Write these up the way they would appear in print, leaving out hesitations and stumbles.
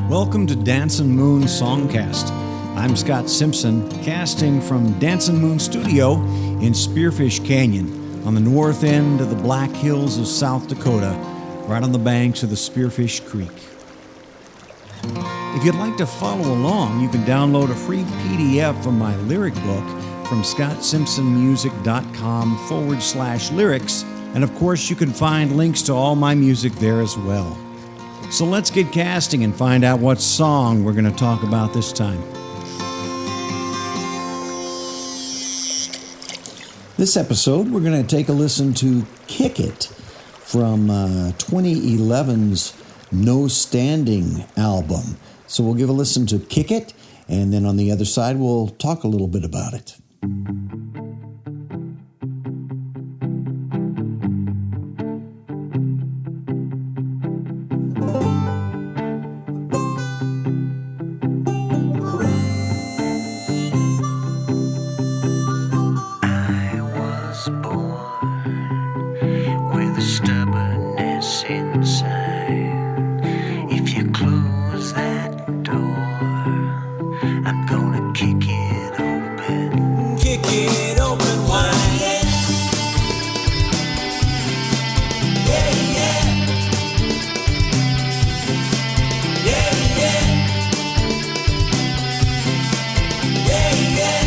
Welcome to Dancin Moon Songcast. I'm Scott Simpson, casting from Dancin Moon Studio in Spearfish Canyon on the north end of the Black Hills of South Dakota, right on the banks of the Spearfish Creek. If you'd like to follow along, you can download a free PDF from my lyric book from scottsimpsonmusic.com/lyrics, and of course you can find links to all my music there as well. So let's get casting and find out what song we're going to talk about this time. This episode, we're going to take a listen to Kick It from 2011's No Standing album. So we'll give a listen to Kick It, and then on the other side, we'll talk a little bit about it. Stubbornness inside. If you close that door, I'm gonna kick it open. Kick it open wide. Yeah, yeah. Yeah, yeah. Yeah, yeah.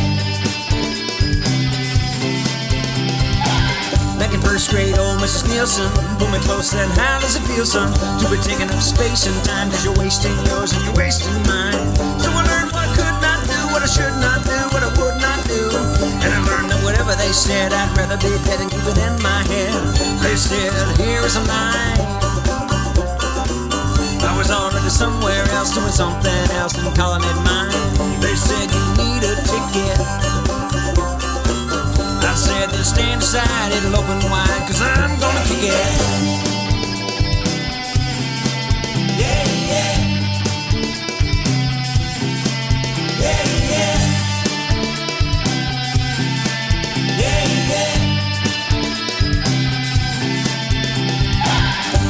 Back in first grade, old Mrs. Nielson pulled me close and how does it feel, son? To be taking up space and time, cause you're wasting yours and you're wasting mine. So I learned what I could not do, what I should not do, what I would not do. And I learned that whatever they said, I'd rather be dead and keep it in my head. They said, here is a line. I was already somewhere else doing something else and calling it mine. They said you need a ticket. I said, then stand aside, it'll open wide, cause I'm gonna kick it. Yeah, yeah. Yeah, yeah. Yeah, yeah.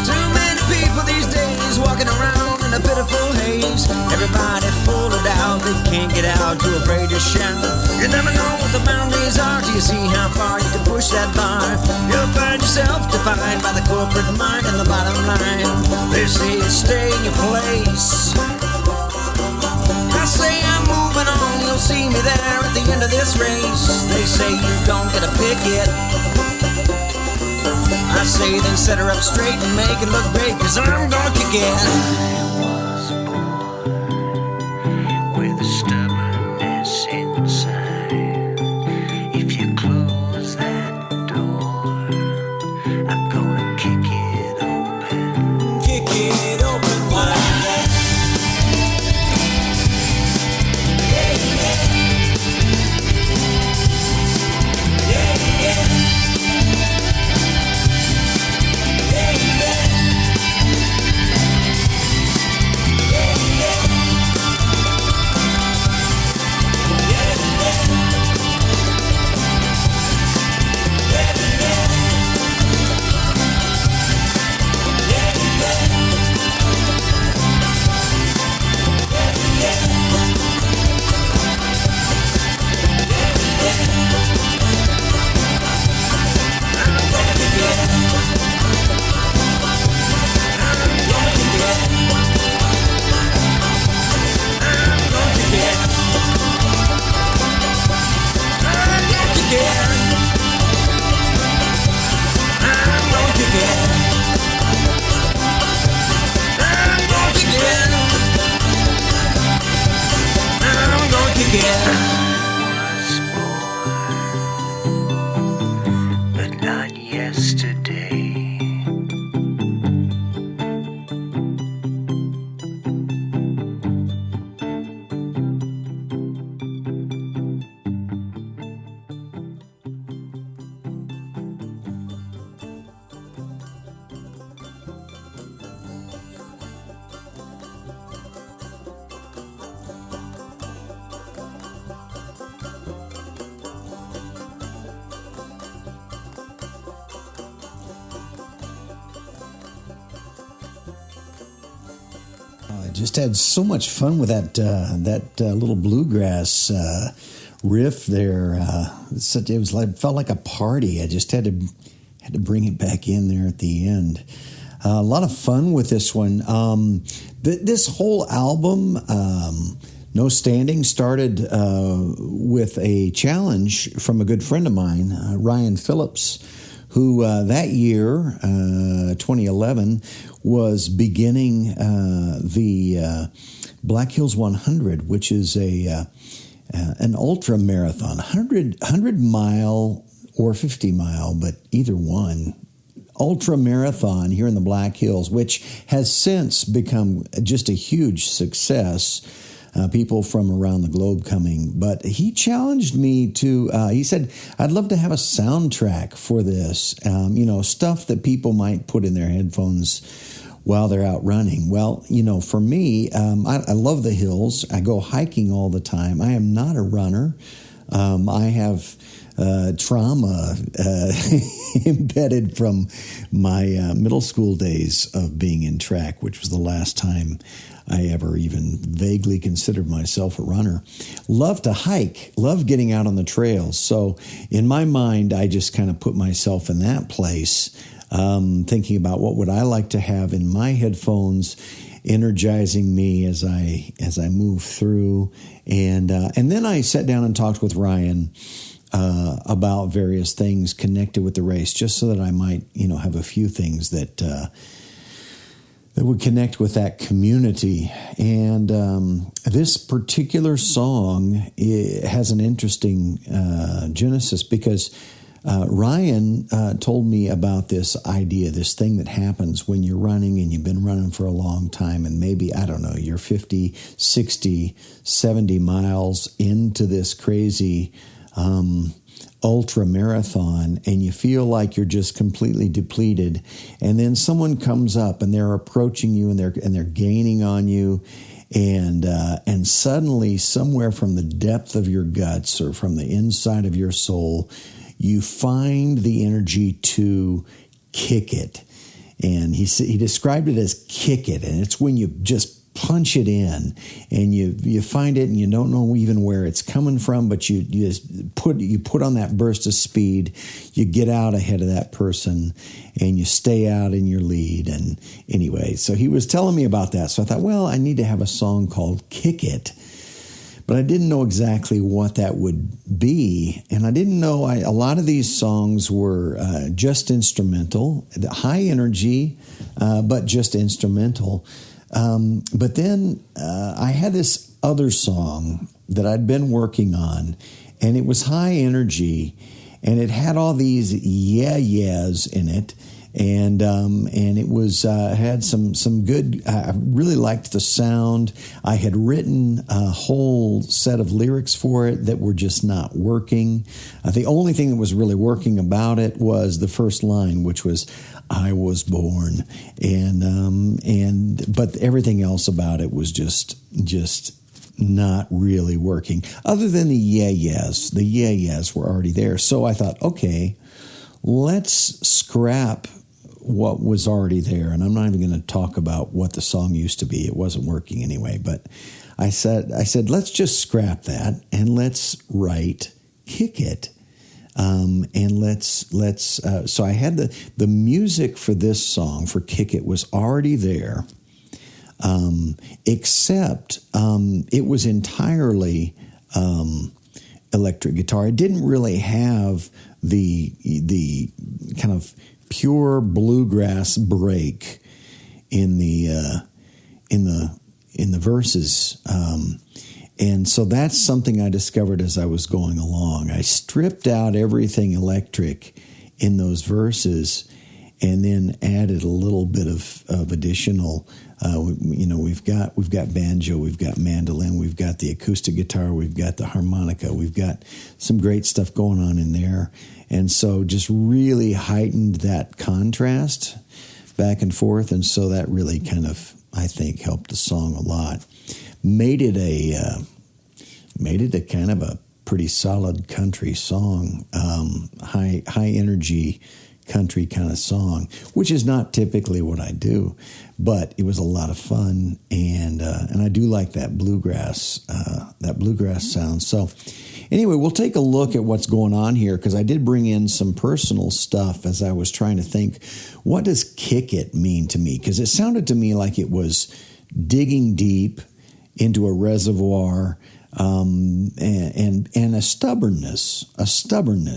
Too many people these days walking around in a pitiful haze. Everybody full of doubt, they can't get out, too afraid to shout. You never know what the boundaries are till you see how far you can push that bar. You'll find yourself defined by the corporate mind and the bottom line. They say you stay in your place. I say I'm moving on, you'll see me there at the end of this race. They say you don't get a picket. I say then set her up straight and make it look great, cause I'm gonna kick it. Stubbornness inside. If you close that door, I'm gonna kick it open. Kick it open wide. Yeah, yeah. Yeah, yeah. Yeah, yeah. Yeah, yeah. But not yesterday. just had so much fun with that little bluegrass riff there. It felt like a party. I just had to bring it back in there at the end. A lot of fun with this one. This whole album, No Standing, started with a challenge from a good friend of mine, Ryan Phillips, who that year, 2011, was beginning the Black Hills 100, which is an ultra marathon, 100 mile or 50 mile, but either one. Ultra marathon here in the Black Hills, which has since become just a huge success. People from around the globe coming. But he challenged me to, he said, I'd love to have a soundtrack for this, stuff that people might put in their headphones while they're out running. Well, for me, I love the hills. I go hiking all the time. I am not a runner. I have trauma embedded from my middle school days of being in track, which was the last time I ever even vaguely considered myself a runner. Love to hike, love getting out on the trails. So in my mind, I just kind of put myself in that place, thinking about what would I like to have in my headphones, energizing me as I move through. And then I sat down and talked with Ryan about various things connected with the race, just so that I might, have a few things that would connect with that community. And this particular song has an interesting genesis, because Ryan told me about this idea, this thing that happens when you're running and you've been running for a long time, and maybe, I don't know, you're 50, 60, 70 miles into this crazy ultra marathon, and you feel like you're just completely depleted, and then someone comes up and they're approaching you and they're gaining on you, and suddenly, somewhere from the depth of your guts or from the inside of your soul, you find the energy to kick it. And he described it as kick it, and it's when you just punch it in, and you find it, and you don't know even where it's coming from, but you just put on that burst of speed, you get out ahead of that person, and you stay out in your lead. And anyway, so he was telling me about that, so I thought, well, I need to have a song called Kick It, but I didn't know exactly what that would be, and I didn't know, a lot of these songs were just instrumental, high energy, but just instrumental. But then I had this other song that I'd been working on, and it was high energy, and it had all these yeah-yeahs in it, and it was had some good. I really liked the sound. I had written a whole set of lyrics for it that were just not working. The only thing that was really working about it was the first line, which was "I was born," but everything else about it was just not really working. Other than the yeah-yeahs were already there. So I thought, okay, let's scrap what was already there. And I'm not even going to talk about what the song used to be. It wasn't working anyway. But I said, let's just scrap that and let's write Kick It. And let's so I had the music for this song, for Kick It, was already there, except it was entirely electric guitar. It didn't really have the kind of pure bluegrass break in the verses. And so that's something I discovered as I was going along. I stripped out everything electric in those verses, and then added a little bit of additional. We've got banjo, we've got mandolin, we've got the acoustic guitar, we've got the harmonica, we've got some great stuff going on in there, and so just really heightened that contrast back and forth, and so that really kind of, I think, helped the song a lot. Made it a kind of a pretty solid country song, high energy country kind of song, which is not typically what I do, but it was a lot of fun, and I do like that bluegrass sound. So anyway, we'll take a look at what's going on here, because I did bring in some personal stuff as I was trying to think, what does kick it mean to me? Because it sounded to me like it was digging deep into a reservoir, and a stubbornness.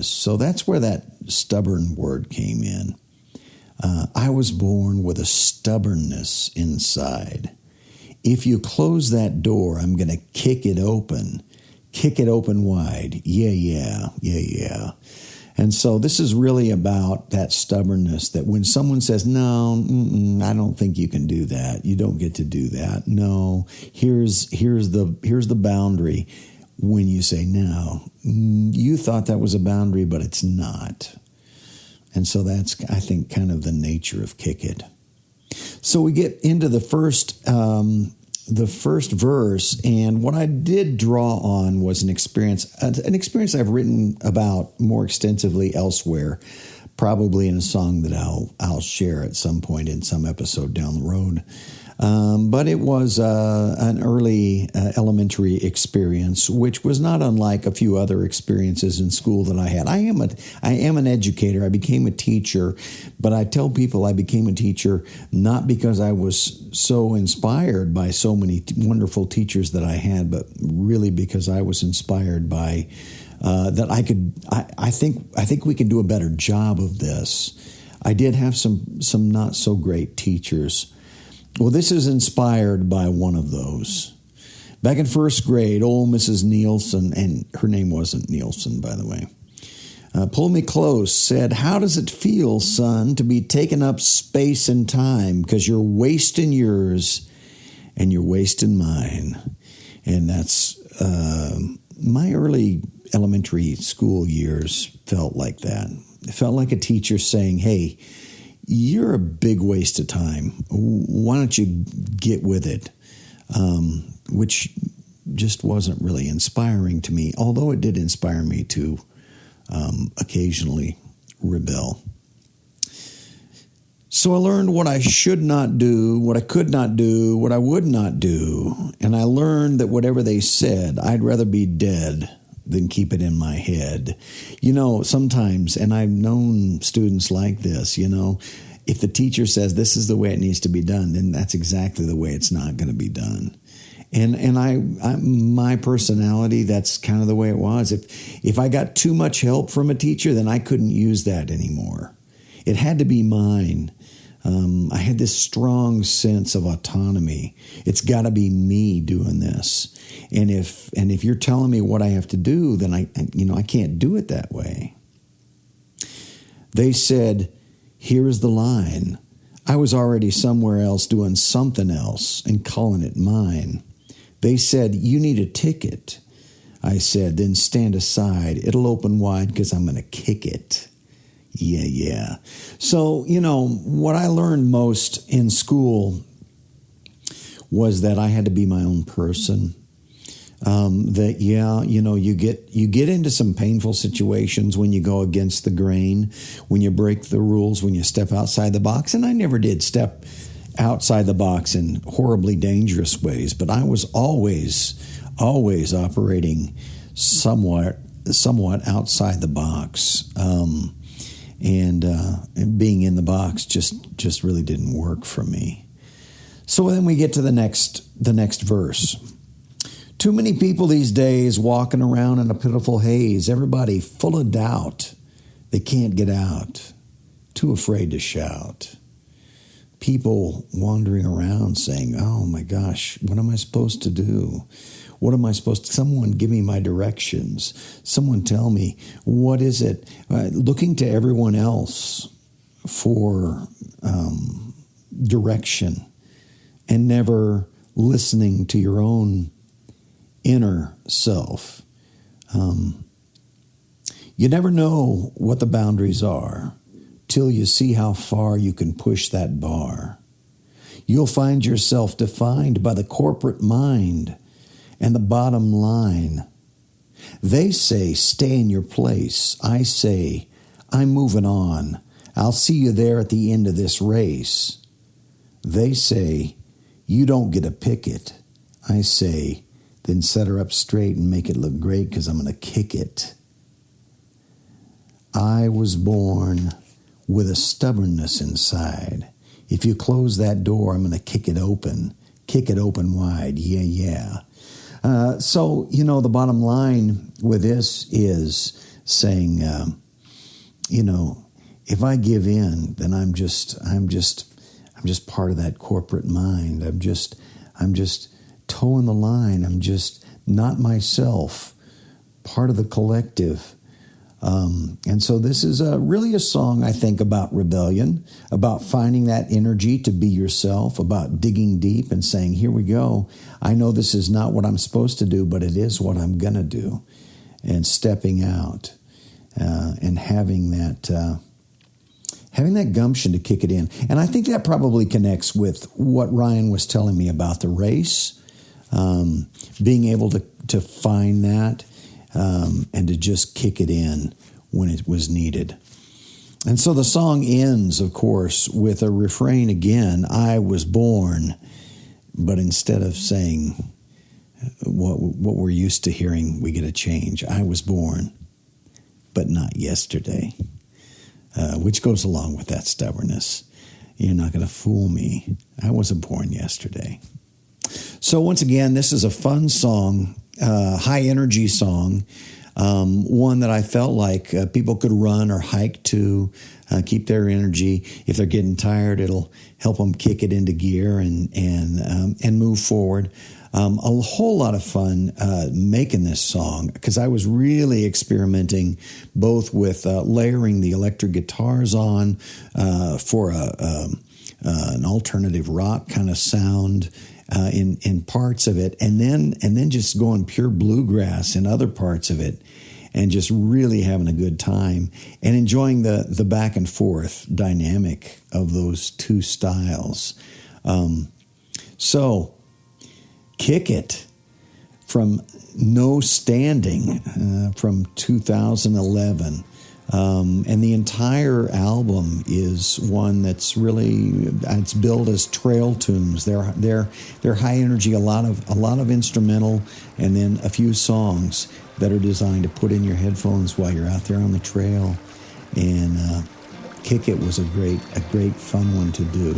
So that's where that stubborn word came in. I was born with a stubbornness inside. If you close that door, I'm going to kick it open wide. Yeah. And so this is really about that stubbornness, that when someone says, no, I don't think you can do that. You don't get to do that. No, here's the boundary. When you say, no, you thought that was a boundary, but it's not. And so that's, I think, kind of the nature of kick it. So we get into the first verse, and what I did draw on was an experience I've written about more extensively elsewhere, probably in a song that I'll share at some point in some episode down the road. But it was an early elementary experience, which was not unlike a few other experiences in school that I had. I am an educator. I became a teacher, but I tell people I became a teacher not because I was so inspired by so many wonderful teachers that I had, but really because I was inspired by that I think we can do a better job of this. I did have some not so great teachers. Well, this is inspired by one of those. Back in first grade, old Mrs. Nielson, and her name wasn't Nielson, by the way, pulled me close, said, "How does it feel, son, to be taking up space and time? Because you're wasting yours and you're wasting mine." And that's my early elementary school years felt like that. It felt like a teacher saying, "Hey, you're a big waste of time. Why don't you get with it?" Which just wasn't really inspiring to me, although it did inspire me to occasionally rebel. So I learned what I should not do, what I could not do, what I would not do. And I learned that whatever they said, I'd rather be dead than keep it in my head. You know, sometimes, and I've known students like this, you know, if the teacher says this is the way it needs to be done, then that's exactly the way it's not going to be done. And I my personality, that's kind of the way it was. If I got too much help from a teacher, then I couldn't use that anymore. It had to be mine. I had this strong sense of autonomy. It's got to be me doing this. And if you're telling me what I have to do, then I can't do it that way. They said, "Here's the line." I was already somewhere else doing something else and calling it mine. They said, "You need a ticket." I said, "Then stand aside. It'll open wide because I'm going to kick it." Yeah. So, what I learned most in school was that I had to be my own person. You get into some painful situations when you go against the grain, when you break the rules, when you step outside the box. And I never did step outside the box in horribly dangerous ways, but I was always operating somewhat outside the box. And being in the box just really didn't work for me. So then we get to the next verse. Too many people these days walking around in a pitiful haze. Everybody full of doubt. They can't get out. Too afraid to shout. People wandering around saying, "Oh my gosh, what am I supposed to do? What am I supposed to? Someone give me my directions. Someone tell me, what is it?" Looking to everyone else for direction and never listening to your own inner self. You never know what the boundaries are till you see how far you can push that bar. You'll find yourself defined by the corporate mind and the bottom line. They say, stay in your place. I say, I'm moving on. I'll see you there at the end of this race. They say, you don't get a picket. I say, then set her up straight and make it look great because I'm going to kick it. I was born with a stubbornness inside. If you close that door, I'm going to kick it open wide. Yeah. So, the bottom line with this is saying, if I give in, then I'm just part of that corporate mind. I'm just toeing the line. I'm just not myself, part of the collective. And so this is really a song, I think, about rebellion, about finding that energy to be yourself, about digging deep and saying, here we go. I know this is not what I'm supposed to do, but it is what I'm going to do. And stepping out and having that gumption to kick it in. And I think that probably connects with what Ryan was telling me about the race, being able to find that. And to just kick it in when it was needed. And so the song ends, of course, with a refrain again, I was born, but instead of saying what we're used to hearing, we get a change. I was born, but not yesterday, which goes along with that stubbornness. You're not going to fool me. I wasn't born yesterday. So once again, this is a fun song. High energy song, one that I felt like people could run or hike to, keep their energy. If they're getting tired, it'll help them kick it into gear and move forward. A whole lot of fun making this song because I was really experimenting both with layering the electric guitars on for an alternative rock kind of sound. In parts of it, and then just going pure bluegrass in other parts of it, and just really having a good time and enjoying the back and forth dynamic of those two styles. So, Kick It from No Standing from 2011. And the entire album is one that's really, it's billed as trail tunes. They're high energy, a lot of instrumental, and then a few songs that are designed to put in your headphones while you're out there on the trail. And Kick It was a great fun one to do.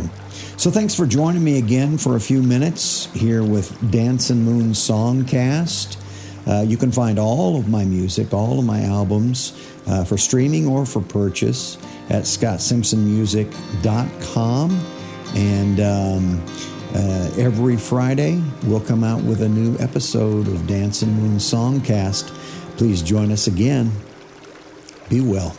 So thanks for joining me again for a few minutes here with Dancin Moon Songcast. You can find all of my music, all of my albums, for streaming or for purchase at ScottSimpsonMusic.com. And every Friday, we'll come out with a new episode of Dancin Moon Songcast. Please join us again. Be well.